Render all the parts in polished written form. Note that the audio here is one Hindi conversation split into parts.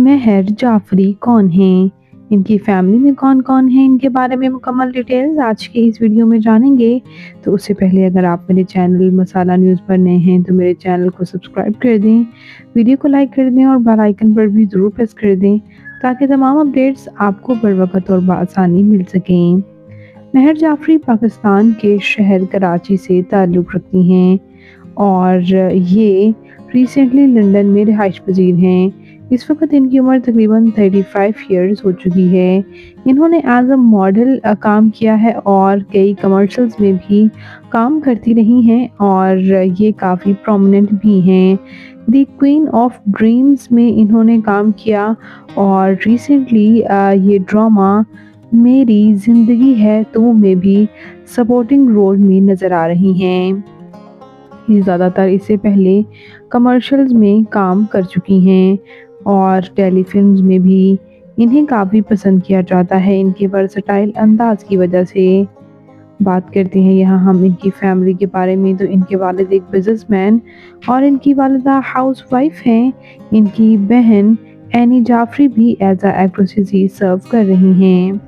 महर जाफ़री कौन हैं? इनकी फैमिली में कौन-कौन है? इनके बारे में मुकम्मल डिटेल्स आज की इस वीडियो में जानेंगे। तो उससे पहले अगर आप मेरे चैनल मसाला न्यूज़ पर नए हैं तो मेरे चैनल को सब्सक्राइब कर दें, वीडियो को लाइक कर दें और बेल आइकन पर भी ज़रूर प्रेस कर दें ताकि तमाम अपडेट्स आपको बर वक़्त और बआसानी मिल सकें। महर जाफ़री पाकिस्तान के शहर कराची से ताल्लुक़ रखती हैं और ये रिसेंटली लंदन में रिहाइश पज़ीर हैं। इस वक़्त इनकी उम्र तकरीबन 35 इयर्स हो चुकी है। इन्होंने एज़ अ मॉडल काम किया है और कई कमर्शियल्स में भी काम करती रही हैं और ये काफ़ी प्रोमिनेंट भी हैं। द क्वीन ऑफ ड्रीम्स में इन्होंने काम किया और रिसेंटली ये ड्रामा मेरी ज़िंदगी है तो में भी सपोर्टिंग रोल में नज़र आ रही हैं। ये ज़्यादातर इससे पहले कमर्शियल्स में काम कर चुकी हैं और टेलीफ़िल्म्स में भी इन्हें काफ़ी पसंद किया जाता है इनके वर्सटाइल अंदाज़ की वजह से। बात करते हैं यहाँ हम इनकी फैमिली के बारे में तो इनके वालिद एक बिज़नेसमैन और इनकी वालिदा हाउसवाइफ़ हैं। इनकी बहन एनी जाफ़री भी एज़ अ एक्ट्रेस ही सर्व कर रही हैं।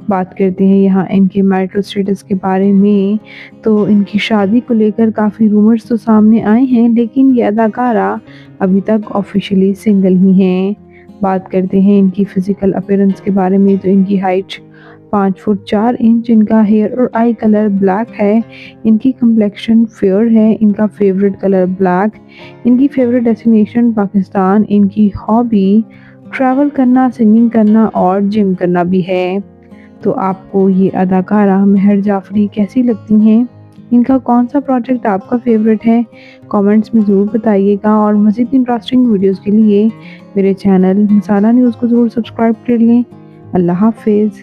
बात करते हैं यहाँ इनके मैरिटल स्टेटस के बारे में तो इनकी शादी को लेकर काफ़ी रूमर्स तो सामने आए हैं लेकिन ये अदाकारा अभी तक ऑफिशियली सिंगल ही हैं। बात करते हैं इनकी फ़िज़िकल अपीयरेंस के बारे में तो इनकी हाइट 5 फुट 4 इंच, इनका हेयर और आई कलर ब्लैक है, इनकी कम्प्लेक्शन फेयर है, इनका फेवरेट कलर ब्लैक, इनकी फेवरेट डेस्टिनेशन पाकिस्तान, इनकी हॉबी ट्रैवल करना, सिंगिंग करना और जिम करना भी है। तो आपको ये अदाकारा महर जाफ़री कैसी लगती हैं? इनका कौन-सा प्रोजेक्ट आपका फ़ेवरेट है? कमेंट्स में ज़रूर बताइएगा और मज़ीद इंटरेस्टिंग वीडियोज़ के लिए मेरे चैनल मसाला न्यूज़ को ज़रूर सब्सक्राइब कर लें। अल्लाह हाफ़िज़।